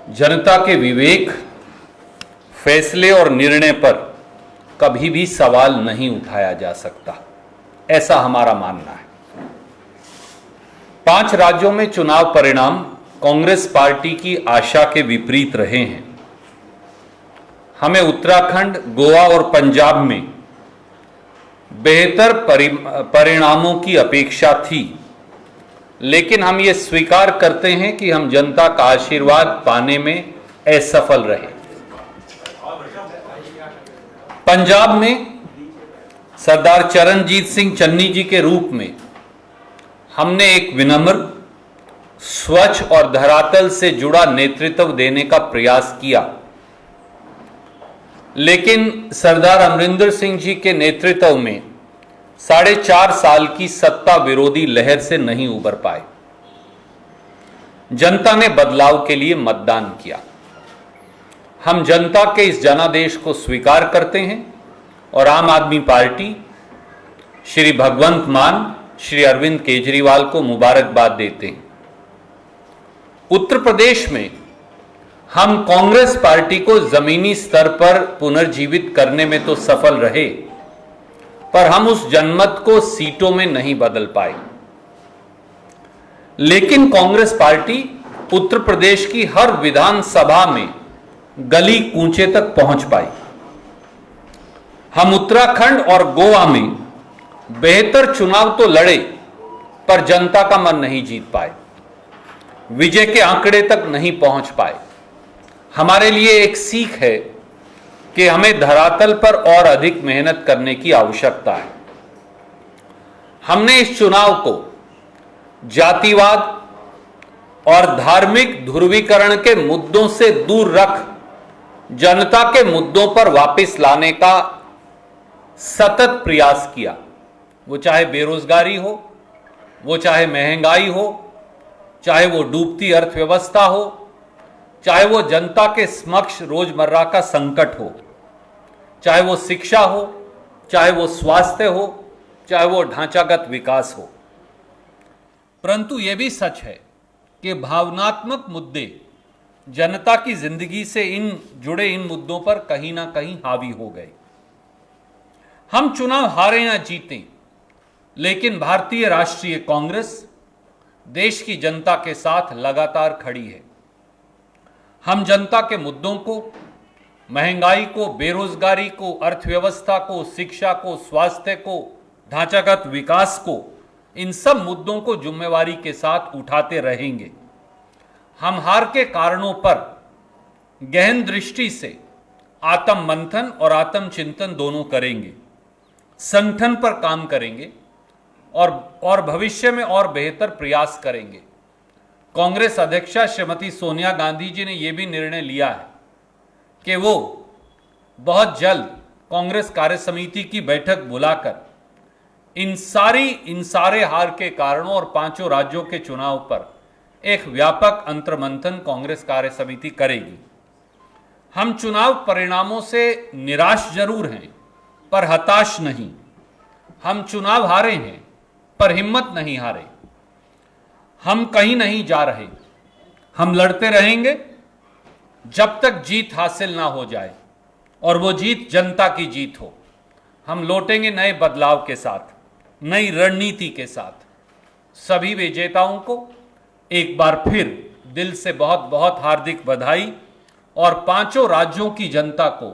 जनता के विवेक, फैसले और निर्णय पर कभी भी सवाल नहीं उठाया जा सकता, ऐसा हमारा मानना है। 5 राज्यों में चुनाव परिणाम कांग्रेस पार्टी की आशा के विपरीत रहे हैं। हमें उत्तराखंड, गोवा और पंजाब में बेहतर परिणामों की अपेक्षा थी, लेकिन हम ये स्वीकार करते हैं कि हम जनता का आशीर्वाद पाने में असफल रहे। पंजाब में सरदार चरणजीत सिंह चन्नी जी के रूप में हमने एक विनम्र, स्वच्छ और धरातल से जुड़ा नेतृत्व देने का प्रयास किया, लेकिन सरदार अमरिंदर सिंह जी के नेतृत्व में 4.5 साल की सत्ता विरोधी लहर से नहीं उबर पाए। जनता ने बदलाव के लिए मतदान किया। हम जनता के इस जनादेश को स्वीकार करते हैं और आम आदमी पार्टी श्री भगवंत मान, श्री अरविंद केजरीवाल को मुबारकबाद देते हैं। उत्तर प्रदेश में हम कांग्रेस पार्टी को जमीनी स्तर पर पुनर्जीवित करने में तो सफल रहे, पर हम उस जनमत को सीटों में नहीं बदल पाए। लेकिन कांग्रेस पार्टी उत्तर प्रदेश की हर विधानसभा में गली कूंचे तक पहुंच पाई। हम उत्तराखंड और गोवा में बेहतर चुनाव तो लड़े, पर जनता का मन नहीं जीत पाए, विजय के आंकड़े तक नहीं पहुंच पाए। हमारे लिए एक सीख है कि हमें धरातल पर और अधिक मेहनत करने की आवश्यकता है। हमने इस चुनाव को जातिवाद और धार्मिक ध्रुवीकरण के मुद्दों से दूर रख जनता के मुद्दों पर वापस लाने का सतत प्रयास किया। वो चाहे बेरोजगारी हो, वो चाहे महंगाई हो, चाहे वो डूबती अर्थव्यवस्था हो, चाहे वो जनता के समक्ष रोजमर्रा का संकट हो, चाहे वो शिक्षा हो, चाहे वो स्वास्थ्य हो, चाहे वो ढांचागत विकास हो। परंतु यह भी सच है कि भावनात्मक मुद्दे जनता की जिंदगी से जुड़े इन मुद्दों पर कहीं ना कहीं हावी हो गए। हम चुनाव हारे या जीतें, लेकिन भारतीय राष्ट्रीय कांग्रेस देश की जनता के साथ लगातार खड़ी है। हम जनता के मुद्दों को, महंगाई को, बेरोजगारी को, अर्थव्यवस्था को, शिक्षा को, स्वास्थ्य को, ढांचागत विकास को, इन सब मुद्दों को जिम्मेवारी के साथ उठाते रहेंगे। हम हार के कारणों पर गहन दृष्टि से आत्म मंथन और आत्म चिंतन दोनों करेंगे, संगठन पर काम करेंगे और भविष्य में और बेहतर प्रयास करेंगे। कांग्रेस अध्यक्षा श्रीमती सोनिया गांधी जी ने यह भी निर्णय लिया है कि वो बहुत जल्द कांग्रेस कार्य समिति की बैठक बुलाकर इन सारे हार के कारणों और 5 राज्यों के चुनाव पर एक व्यापक अंतर्मंथन कांग्रेस कार्य समिति करेगी। हम चुनाव परिणामों से निराश जरूर हैं, पर हताश नहीं। हम चुनाव हारे हैं, पर हिम्मत नहीं हारे। हम कहीं नहीं जा रहे। हम लड़ते रहेंगे जब तक जीत हासिल ना हो जाए, और वो जीत जनता की जीत हो। हम लौटेंगे नए बदलाव के साथ, नई रणनीति के साथ। सभी विजेताओं को एक बार फिर दिल से बहुत बहुत हार्दिक बधाई और 5 राज्यों की जनता को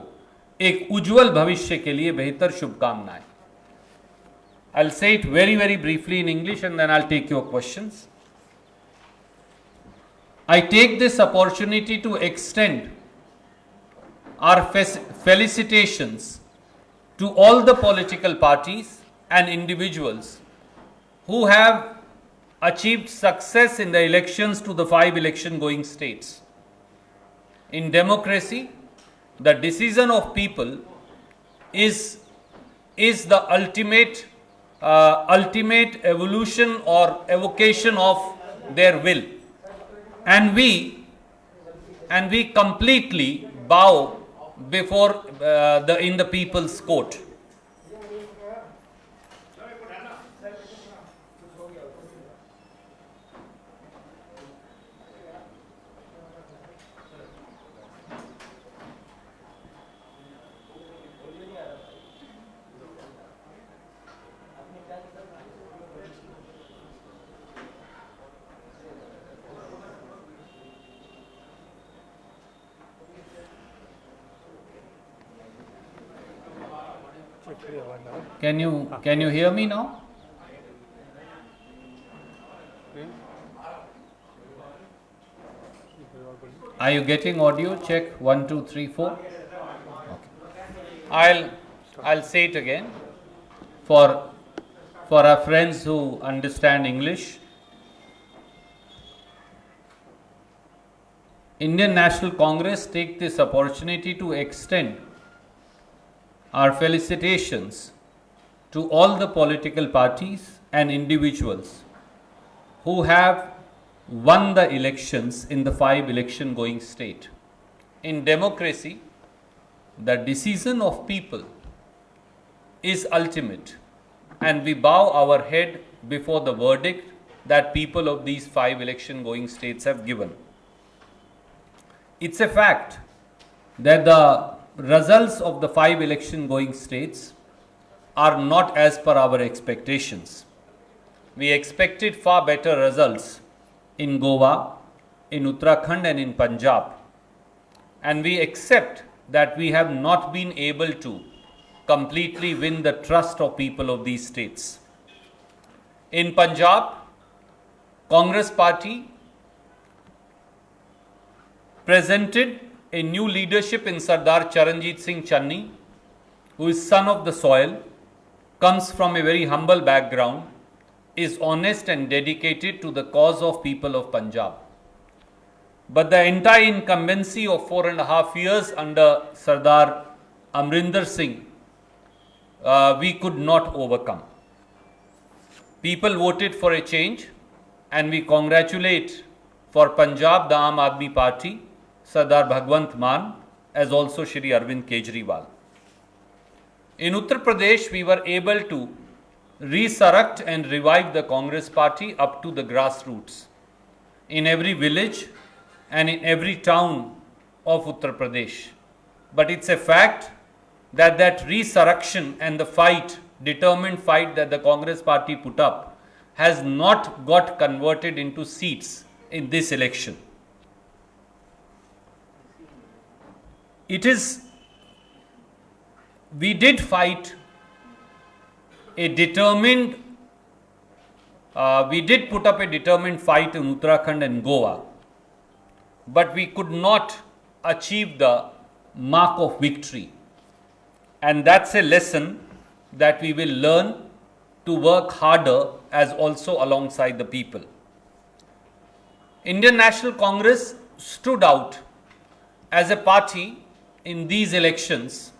एक उज्जवल भविष्य के लिए बेहतर शुभकामनाएं। I'll say it very, very briefly in English and then I'll take your questions. I take this opportunity to extend our felicitations to all the political parties and individuals who have achieved success in the elections to the 5 election going states. In democracy, the decision of people is the ultimate evolution or evocation of their will, and we completely bow before in the people's court. Can you hear me now? Are you getting audio? Check 1, 2, 3, 4. Okay. I'll say it again for our friends who understand English. Indian National Congress take this opportunity to extend our felicitations to all the political parties and individuals who have won the elections in the 5 election going state. In democracy, the decision of people is ultimate, and we bow our head before the verdict that people of these 5 election going states have given. It's a fact that the results of the 5 election going states are not as per our expectations. We expected far better results in Goa, in Uttarakhand and in Punjab. And we accept that we have not been able to completely win the trust of people of these states. In Punjab, Congress party presented a new leadership in Sardar Charanjit Singh Channi, who is son of the soil, comes from a very humble background, is honest and dedicated to the cause of people of Punjab. But the entire incumbency of 4.5 years under Sardar Amrinder Singh, we could not overcome. People voted for a change, and we congratulate for Punjab the Aam Aadmi Party, Sardar Bhagwant Mann, as also Shri Arvind Kejriwal. In Uttar Pradesh, we were able to resurrect and revive the Congress party up to the grassroots in every village and in every town of Uttar Pradesh. But it's a fact that that resurrection and the fight, determined fight that the Congress party put up has not got converted into seats in this election. We did fight a determined, we did put up a determined fight in Uttarakhand and Goa, but we could not achieve the mark of victory. And that's a lesson that we will learn to work harder as also alongside the people. Indian National Congress stood out as a party in these elections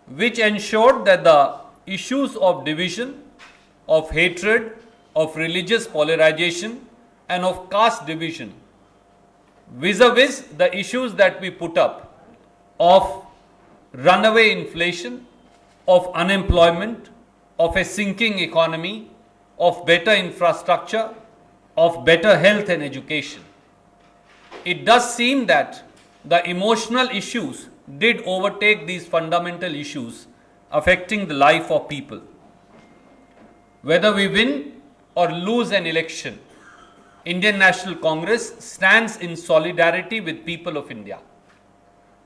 which ensured that the issues of division, of hatred, of religious polarization and of caste division, vis-a-vis the issues that we put up of runaway inflation, of unemployment, of a sinking economy, of better infrastructure, of better health and education. It does seem that the emotional issues did overtake these fundamental issues affecting the life of people. Whether we win or lose an election, Indian National Congress stands in solidarity with people of India.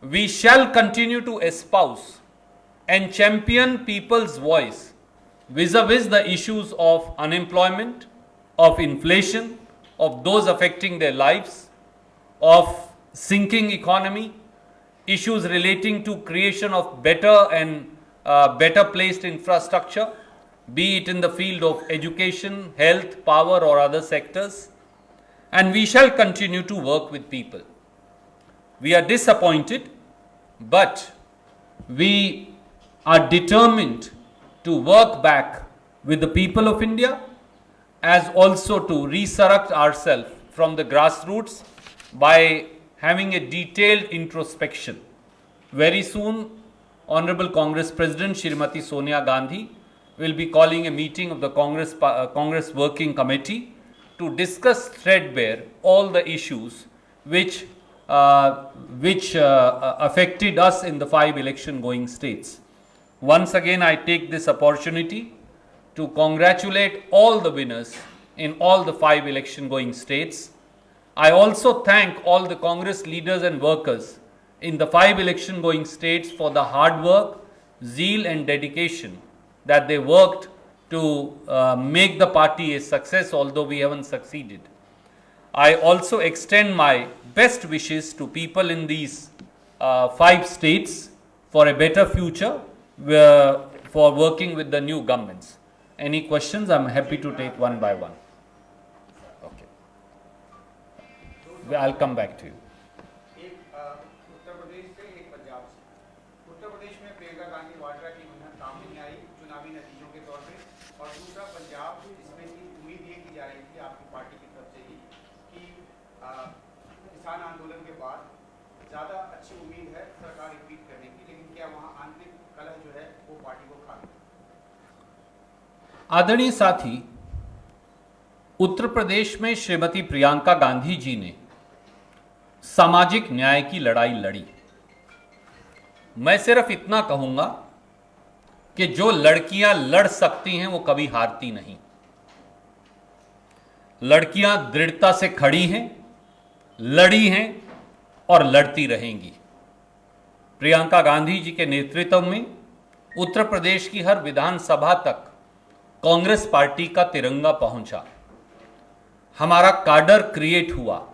We shall continue to espouse and champion people's voice vis-a-vis the issues of unemployment, of inflation, of those affecting their lives, of sinking economy, issues relating to creation of better and better placed infrastructure, be it in the field of education, health, power or other sectors. And we shall continue to work with people. We are disappointed, but we are determined to work back with the people of India, as also to resurrect ourselves from the grassroots by having a detailed introspection. Very soon, Honorable Congress President Shrimati Sonia Gandhi will be calling a meeting of the Congress Working Committee to discuss threadbare all the issues which affected us in the 5 election going states. Once again, I take this opportunity to congratulate all the winners in all the 5 election going states. I also thank all the Congress leaders and workers in the 5 election going states for the hard work, zeal and dedication that they worked to make the party a success, although we haven't succeeded. I also extend my best wishes to people in these 5 states for a better future for working with the new governments. Any questions? I'm happy to take one by one. Okay. I'll come back to you. Uttar Pradesh से एक पंजाब से। उत्तर प्रदेश में प्रियंका गांधी वाड्रा की मेहनत काम नहीं आई चुनावी नतीजों के तौर पे, और दूसरा पंजाब जिसमें की उम्मीद ये की जा रही थी आपकी पार्टी की तरफ से ही कि किसान आंदोलन के बाद ज़्यादा अच्छी उम्मीद है सरकार रिपीट करने की, लेकिन क्या वहाँ आंतरिक कलह जो है वो पार्टी को खा गई? आदरणीय साथी, उत्तर प्रदेश में श्रीमती प्रियंका गांधी जी ने सामाजिक न्याय की लड़ाई लड़ी। मैं सिर्फ इतना कहूंगा कि जो लड़कियां लड़ सकती हैं वो कभी हारती नहीं। लड़कियां दृढ़ता से खड़ी हैं, लड़ी हैं और लड़ती रहेंगी। प्रियंका गांधी जी के नेतृत्व में उत्तर प्रदेश की हर विधानसभा तक कांग्रेस पार्टी का तिरंगा पहुंचा, हमारा काडर क्रिएट हुआ।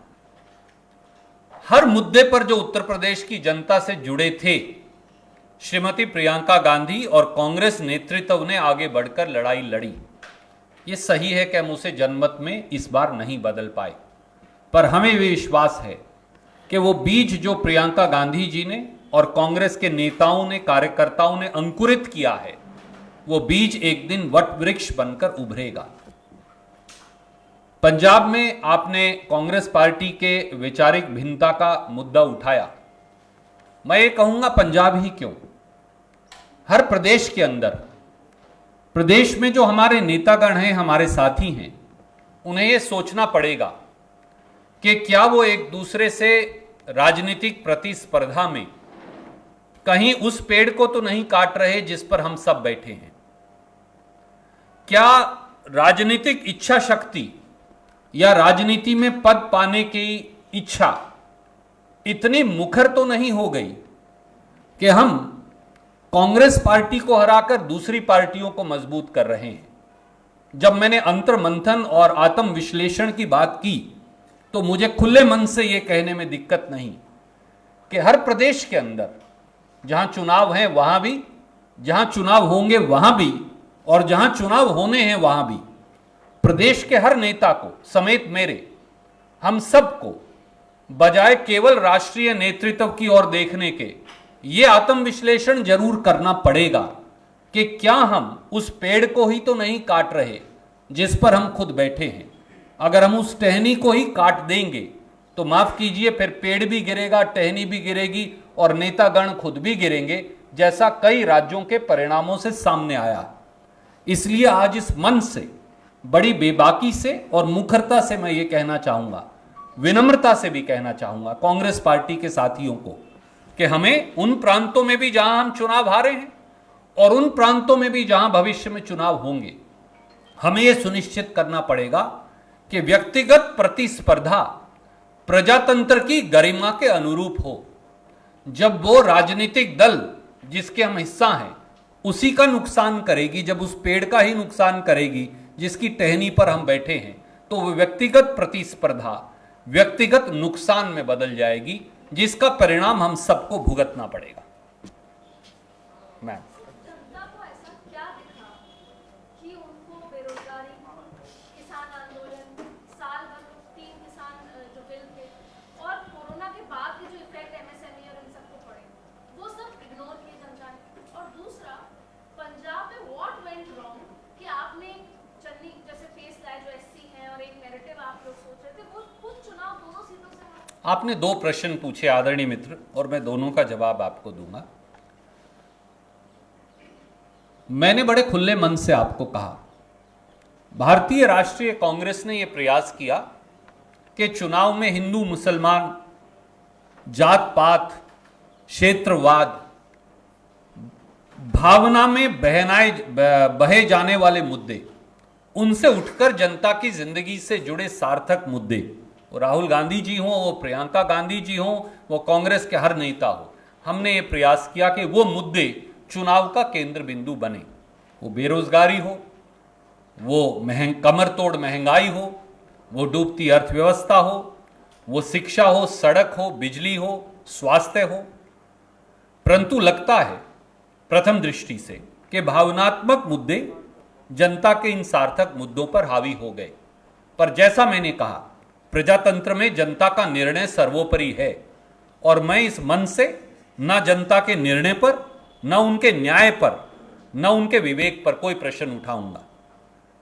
हर मुद्दे पर जो उत्तर प्रदेश की जनता से जुड़े थे, श्रीमती प्रियंका गांधी और कांग्रेस नेतृत्व ने आगे बढ़कर लड़ाई लड़ी। यह सही है कि हम उसे जनमत में इस बार नहीं बदल पाए, पर हमें भी विश्वास है कि वो बीज जो प्रियंका गांधी जी ने और कांग्रेस के नेताओं ने, कार्यकर्ताओं ने अंकुरित किया है, वो बीज एक दिन वट वृक्ष बनकर उभरेगा। पंजाब में आपने कांग्रेस पार्टी के वैचारिक भिन्नता का मुद्दा उठाया। मैं ये कहूंगा पंजाब ही क्यों, हर प्रदेश के अंदर, प्रदेश में जो हमारे नेतागण हैं, हमारे साथी हैं, उन्हें ये सोचना पड़ेगा कि क्या वो एक दूसरे से राजनीतिक प्रतिस्पर्धा में कहीं उस पेड़ को तो नहीं काट रहे जिस पर हम सब बैठे हैं। क्या राजनीतिक इच्छा शक्ति या राजनीति में पद पाने की इच्छा इतनी मुखर तो नहीं हो गई कि हम कांग्रेस पार्टी को हराकर दूसरी पार्टियों को मजबूत कर रहे हैं। जब मैंने अंतर्मंथन और आत्म विश्लेषण की बात की तो मुझे खुले मन से यह कहने में दिक्कत नहीं कि हर प्रदेश के अंदर जहां चुनाव हैं वहां भी, जहां चुनाव होंगे वहां भी, और जहां चुनाव होने हैं वहां भी प्रदेश के हर नेता को समेत मेरे, हम सबको बजाय केवल राष्ट्रीय नेतृत्व की ओर देखने के ये आत्मविश्लेषण जरूर करना पड़ेगा कि क्या हम उस पेड़ को ही तो नहीं काट रहे जिस पर हम खुद बैठे हैं। अगर हम उस टहनी को ही काट देंगे तो माफ कीजिए, फिर पेड़ भी गिरेगा, टहनी भी गिरेगी और नेतागण खुद भी गिरेंगे, जैसा कई राज्यों के परिणामों से सामने आया। इसलिए आज इस मन से, बड़ी बेबाकी से और मुखरता से मैं ये कहना चाहूंगा, विनम्रता से भी कहना चाहूंगा कांग्रेस पार्टी के साथियों को कि हमें उन प्रांतों में भी जहां हम चुनाव हारे हैं और उन प्रांतों में भी जहां भविष्य में चुनाव होंगे, हमें यह सुनिश्चित करना पड़ेगा कि व्यक्तिगत प्रतिस्पर्धा प्रजातंत्र की गरिमा के अनुरूप हो। जब वो राजनीतिक दल जिसके हम हिस्सा हैं उसी का नुकसान करेगी, जब उस पेड़ का ही नुकसान करेगी जिसकी टहनी पर हम बैठे हैं, तो वो व्यक्तिगत प्रतिस्पर्धा व्यक्तिगत नुकसान में बदल जाएगी, जिसका परिणाम हम सबको भुगतना पड़ेगा। मैम, जनता को ऐसा क्या दिखा कि उनको बेरोजगारी, किसान आंदोलन, साल भर 3 किसान जो बिल थे और कोरोना के बाद के जो इफेक्ट एमएसएमई और इन सबको पड़े, वो सब इग्नोर किए जनता ने। और दूसरा, पंजाब में व्हाट वेंट रॉन्ग कि आपने चन्नी जैसे फेस लाए जो एससी हैं और एक नैरेटिव आप लोग सोच रहे थे, वो खुद चुनाव दोनों सीटों से हारे। आपने 2 प्रश्न पूछे आदरणीय मित्र, और मैं दोनों का जवाब आपको दूंगा। मैंने बड़े खुले मन से आपको कहा, भारतीय राष्ट्रीय कांग्रेस ने यह प्रयास किया कि चुनाव में हिंदू मुसलमान, जात पात, क्षेत्रवाद, भावना में बहे जाने वाले मुद्दे, उनसे उठकर जनता की जिंदगी से जुड़े सार्थक मुद्दे, वो राहुल गांधी जी हों, वो प्रियंका गांधी जी हों, वो कांग्रेस के हर नेता हो, हमने ये प्रयास किया कि वो मुद्दे चुनाव का केंद्र बिंदु बने। वो बेरोजगारी हो, वो कमर तोड़ महंगाई हो, वो डूबती अर्थव्यवस्था हो, वो शिक्षा हो, सड़क हो, बिजली हो, स्वास्थ्य हो। परंतु लगता है प्रथम दृष्टि से कि भावनात्मक मुद्दे जनता के इन सार्थक मुद्दों पर हावी हो गए। पर जैसा मैंने कहा, प्रजातंत्र में जनता का निर्णय सर्वोपरि है और मैं इस मन से न जनता के निर्णय पर, न उनके न्याय पर, न उनके विवेक पर कोई प्रश्न उठाऊंगा।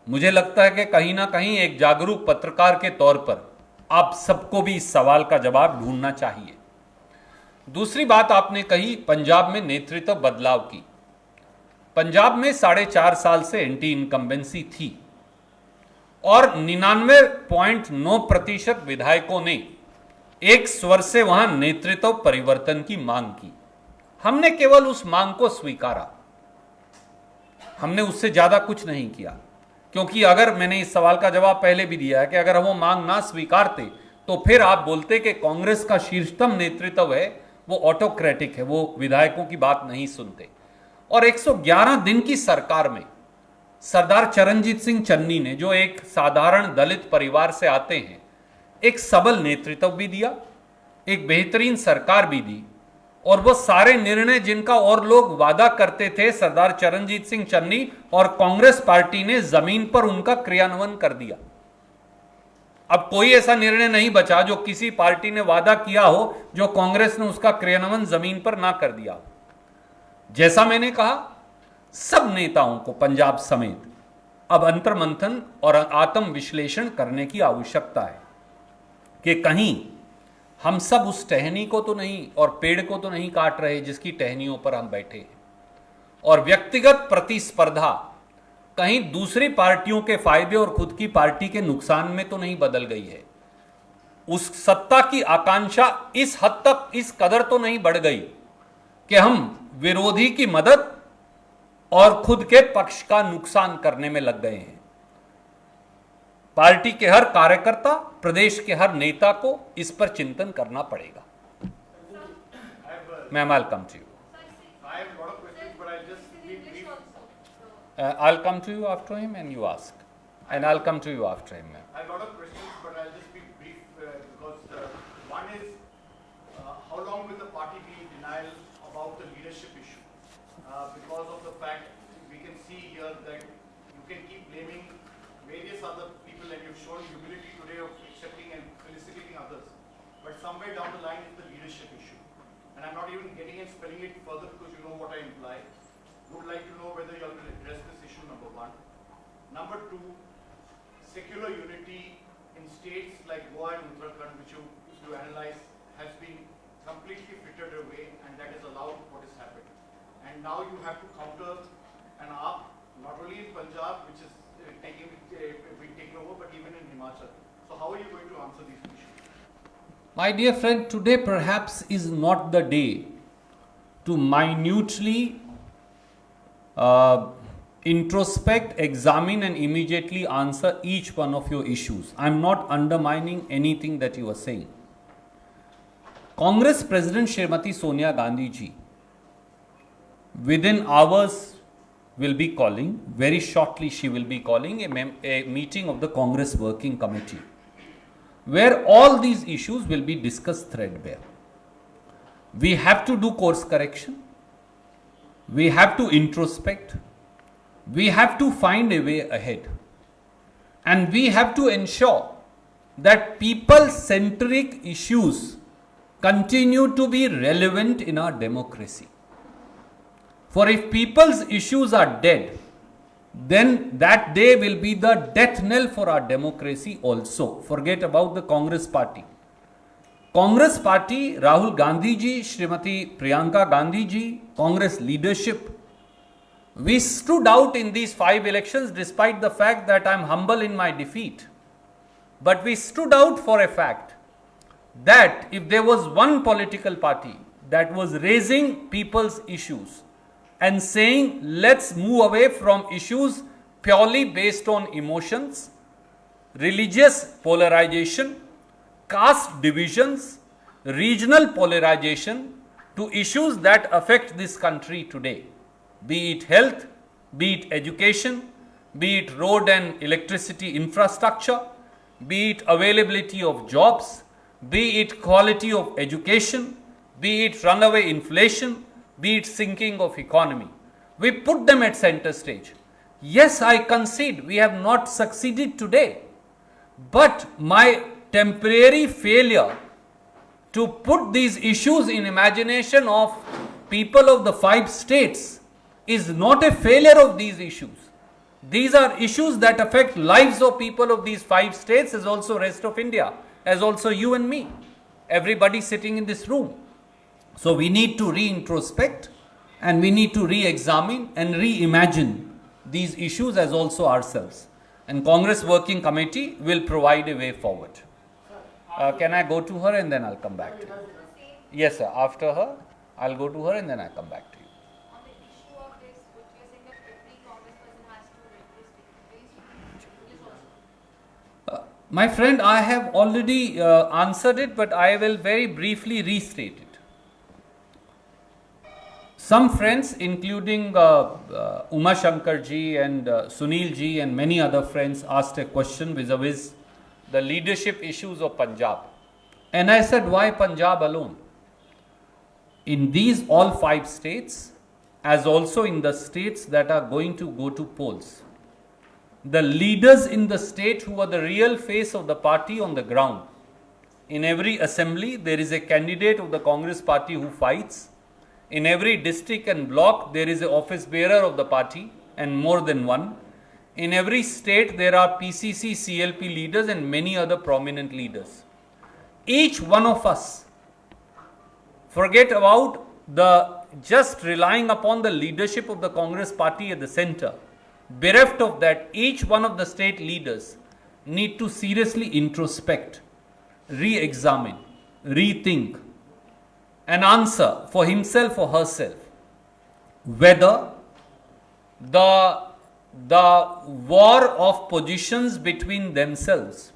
मुझे लगता है कि कहीं ना कहीं एक जागरूक पत्रकार के तौर पर आप सबको भी इस सवाल का जवाब ढूंढना चाहिए। दूसरी बात आपने कही पंजाब में नेतृत्व बदलाव की। पंजाब में 4.5 साल से एंटी इनकम्बेंसी थी और 99.9% विधायकों ने एक स्वर से वहां नेतृत्व परिवर्तन की मांग की। हमने केवल उस मांग को स्वीकारा, हमने उससे ज्यादा कुछ नहीं किया। क्योंकि अगर, मैंने इस सवाल का जवाब पहले भी दिया है कि अगर वो मांग ना स्वीकारते तो फिर आप बोलते कि कांग्रेस का शीर्षतम नेतृत्व है वो ऑटोक्रेटिक है, वो विधायकों की बात नहीं सुनते। और 111 दिन की सरकार में सरदार चरणजीत सिंह चन्नी ने, जो एक साधारण दलित परिवार से आते हैं, एक सबल नेतृत्व भी दिया, एक बेहतरीन सरकार भी दी और वो सारे निर्णय जिनका और लोग वादा करते थे, सरदार चरणजीत सिंह चन्नी और कांग्रेस पार्टी ने जमीन पर उनका क्रियान्वयन कर दिया। अब कोई ऐसा निर्णय नहीं बचा जो किसी पार्टी ने वादा किया हो जो कांग्रेस ने उसका क्रियान्वयन जमीन पर ना कर दिया। जैसा मैंने कहा, सब नेताओं को पंजाब समेत अब अंतर्मंथन और आत्म विश्लेषण करने की आवश्यकता है कि कहीं हम सब उस टहनी को तो नहीं और पेड़ को तो नहीं काट रहे जिसकी टहनियों पर हम बैठे हैं, और व्यक्तिगत प्रतिस्पर्धा कहीं दूसरी पार्टियों के फायदे और खुद की पार्टी के नुकसान में तो नहीं बदल गई है। उस सत्ता की आकांक्षा इस हद तक, इस कदर तो नहीं बढ़ गई कि हम विरोधी की मदद और खुद के पक्ष का नुकसान करने में लग गए हैं। पार्टी के हर कार्यकर्ता, प्रदेश के हर नेता को इस पर चिंतन करना पड़ेगा। Ma'am, I'll come to you. I have a lot of questions, but I'll just be brief. I'll come to you after him and you ask. And I'll come to you after him, ma'am. I have a lot of questions, but I'll just be brief because one is how long will the party be in denial about the leadership issue? Because of the fact we can see here that you can keep blaming various other people and you've shown humility today of accepting and felicitating others. But somewhere down the line is the leadership issue. And I'm not even getting and spelling it further because you know what I imply. Would like to know whether you will address this issue, number one. Number two, secular unity in states like Goa and Uttarakhand, which you analyze, has been completely frittered away, and that has allowed what has happened. And now you have to counter an arc, not only in Punjab, which is being taken over, but even in Himachal. So how are you going to answer these issues? My dear friend, today perhaps is not the day to minutely introspect, examine and immediately answer each one of your issues. I am not undermining anything that you are saying. Congress President Srimati Sonia Gandhi ji within hours will be calling, very shortly she will be calling a meeting of the Congress Working Committee where all these issues will be discussed threadbare. We have to do course correction. We have to introspect. We have to find a way ahead. And we have to ensure that people-centric issues continue to be relevant in our democracy. For if people's issues are dead, then that day will be the death knell for our democracy also. Forget about the Congress party. Congress party, Rahul Gandhi ji, Srimati Priyanka Gandhi ji, Congress leadership, we stood out in these 5 elections despite the fact that I am humble in my defeat. But we stood out for a fact that if there was one political party that was raising people's issues and saying, let's move away from issues purely based on emotions, religious polarization, caste divisions, regional polarization to issues that affect this country today. be it health, be it education, be it road and electricity infrastructure, be it availability of jobs, be it quality of education, be it runaway inflation, be it sinking of economy. We put them at center stage. Yes, I concede we have not succeeded today, but my temporary failure to put these issues in imagination of people of the 5 states is not a failure of these issues. These are issues that affect lives of people of these 5 states, as also rest of India, as also you and me, everybody sitting in this room. So we need to re-introspect and we need to re-examine and reimagine these issues as also ourselves. And Congress Working Committee will provide a way forward. Can I go to her and then I'll come back to you? Yes, sir. After her, I'll go to her and then I'll come back to you. On the issue of this, which you're saying that every Congress person has to register, My friend, I have already answered it, but I will very briefly restate it. Some friends, including Uma Shankar ji and Sunil ji and many other friends, asked a question vis-a-vis the leadership issues of Punjab. And I said, why Punjab alone? In these all 5 states, as also in the states that are going to go to polls, the leaders in the state who are the real face of the party on the ground. In every assembly, there is a candidate of the Congress party who fights. In every district and block, there is an office bearer of the party and more than one. In every state, there are PCC, CLP leaders and many other prominent leaders. Each one of us, forget about the just relying upon the leadership of the Congress party at the center. Bereft of that, each one of the state leaders need to seriously introspect, re-examine, rethink, and answer for himself or herself whether the war of positions between themselves,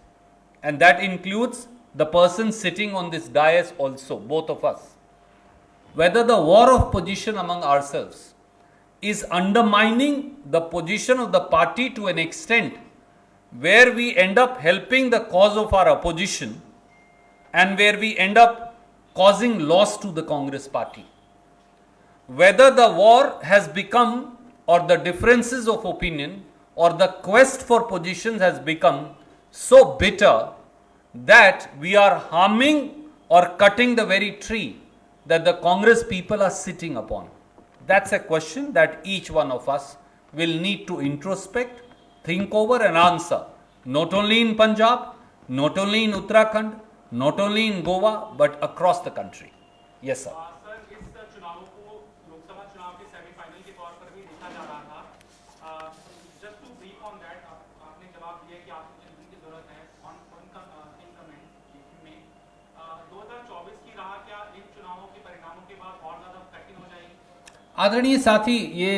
and that includes the person sitting on this dais also, both of us, whether the war of position among ourselves is undermining the position of the party to an extent where we end up helping the cause of our opposition and where we end up causing loss to the Congress party. Whether the war has become, or the differences of opinion, or the quest for positions has become so bitter that we are harming or cutting the very tree that the Congress people are sitting upon. That's a question that each one of us will need to introspect, think over and answer, not only in Punjab, not only in Uttarakhand, not only in Goa, but across the country. Yes, sir. Sir इस चुनावों को लोकसभा चुनाव के semifinal के तौर पर भी देखा जा रहा था. Just to brief on that, आपने जवाब दिया कि आपको चेंजिंग की जरूरत है. ऑन इन कमेंट में 2024 की राह क्या इन चुनावों के परिणामों के बाद और ज्यादा कठिन हो जाएगी? आदरणीय साथी, ये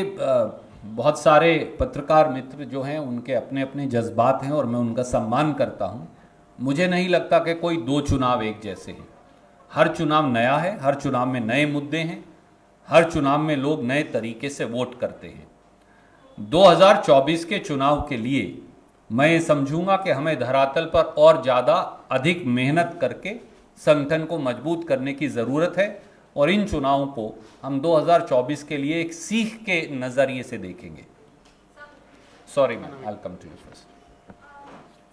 बहुत सारे पत्रकार मित्र जो हैं उनके अपने अपने जज्बात हैं और मैं उनका सम्मान करता हूं. मुझे नहीं लगता कि कोई 2 चुनाव एक जैसे हैं. हर चुनाव नया है, हर चुनाव में नए मुद्दे हैं, हर चुनाव में लोग नए तरीके से वोट करते हैं. 2024 के चुनाव के लिए मैं ये समझूंगा कि हमें धरातल पर और ज़्यादा अधिक मेहनत करके संगठन को मजबूत करने की ज़रूरत है और इन चुनावों को हम 2024 के लिए एक सीख के नज़रिए से देखेंगे. Sorry ma'am, I will come to you first.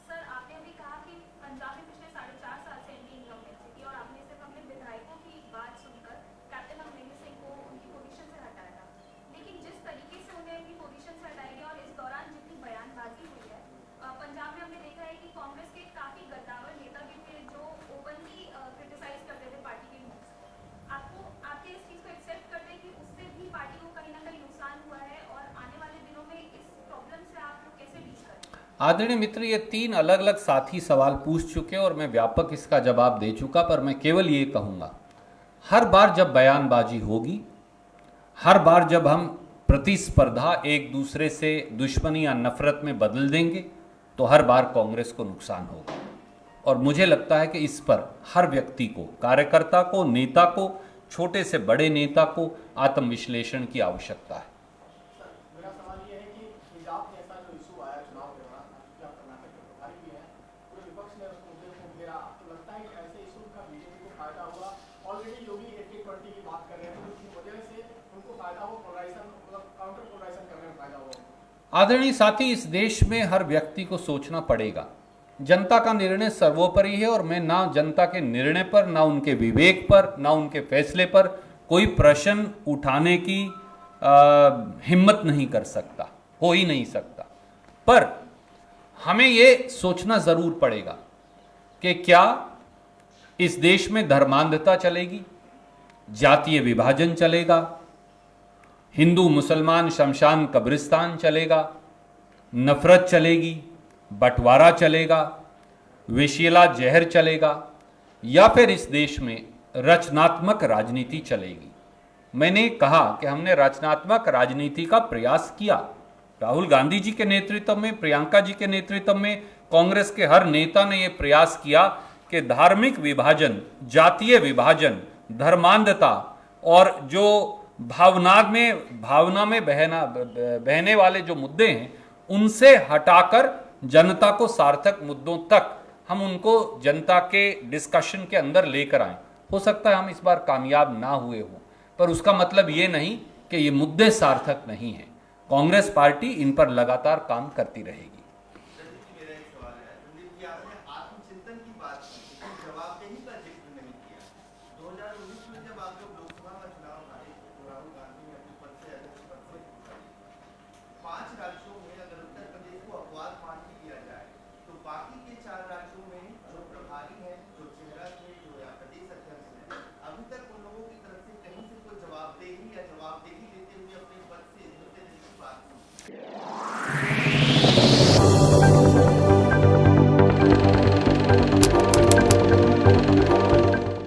Sir, आपने अभी कहा कि पंजाब में पिछले 4.5 साल से एंटी इनकम्बेंसी थी और आपने सिर्फ अपने विधायकों की बात सुनकर कैप्टन अमरिंदर सिंह को उनकी पोजीशन से हटाया था. लेकिन जिस तरीके से उन्हें उनकी पोजीशन से हटाया गया और इस दौरान जितनी बयानबाजी हुई है, पंजाब में हमने देखा है कि कांग्रेस के काफी गद्दावर नेता भी थे जो ओपनली क्रिटिसाइज करते थे पार्टी के मूव्स को. आपके इस चीज को एक्सेप्ट करते हैं कि उससे भी पार्टी को कहीं ना कहीं नुकसान हुआ है और आने वाले दिनों में इस प्रॉब्लम से आप लोग कैसे डील करेंगे? आदरणीय मित्र, ये 3 अलग अलग साथी सवाल पूछ चुके और मैं व्यापक इसका जवाब दे चुका, पर मैं केवल ये कहूँगा, हर बार जब बयानबाजी होगी, हर बार जब हम प्रतिस्पर्धा एक दूसरे से दुश्मनी या नफरत में बदल देंगे, तो हर बार कांग्रेस को नुकसान होगा. और मुझे लगता है कि इस पर हर व्यक्ति को, कार्यकर्ता को, नेता को, छोटे से बड़े नेता को आत्मविश्लेषण की आवश्यकता है. इक्वलिटी की बात कर रहे हैं, तो उसकी वजह से उनको फायदा हो, पोलराइजेशन मतलब काउंटर पोलराइजेशन करने में फायदा हो। आदरणीय साथी, इस देश में हर व्यक्ति को सोचना पड़ेगा। जनता का निर्णय सर्वोपरि है और मैं ना जनता के निर्णय पर, ना उनके विवेक पर, ना उनके फैसले पर कोई प्रश्न उठाने की हिम्मत नहीं कर सकता, हो ही नहीं सकता। पर हमें ये सोचना जरूर पड़ेगा कि क्या इस देश में धर्मांधता चलेगी, जातीय विभाजन चलेगा, हिंदू मुसलमान शमशान कब्रिस्तान चलेगा, नफरत चलेगी, बंटवारा चलेगा, विषैला जहर चलेगा, या फिर इस देश में रचनात्मक राजनीति चलेगी। मैंने कहा कि हमने रचनात्मक राजनीति का प्रयास किया। राहुल गांधी जी के नेतृत्व में, प्रियंका जी के नेतृत्व में कांग्रेस के हर नेता ने यह प्रयास किया कि धार्मिक विभाजन, जातीय विभाजन, धर्मांधता और जो भावना में बहने वाले जो मुद्दे हैं उनसे हटाकर जनता को सार्थक मुद्दों तक हम उनको जनता के डिस्कशन के अंदर लेकर आए। हो सकता है हम इस बार कामयाब ना हुए हों, पर उसका मतलब ये नहीं कि ये मुद्दे सार्थक नहीं हैं। कांग्रेस पार्टी इन पर लगातार काम करती रहेगी।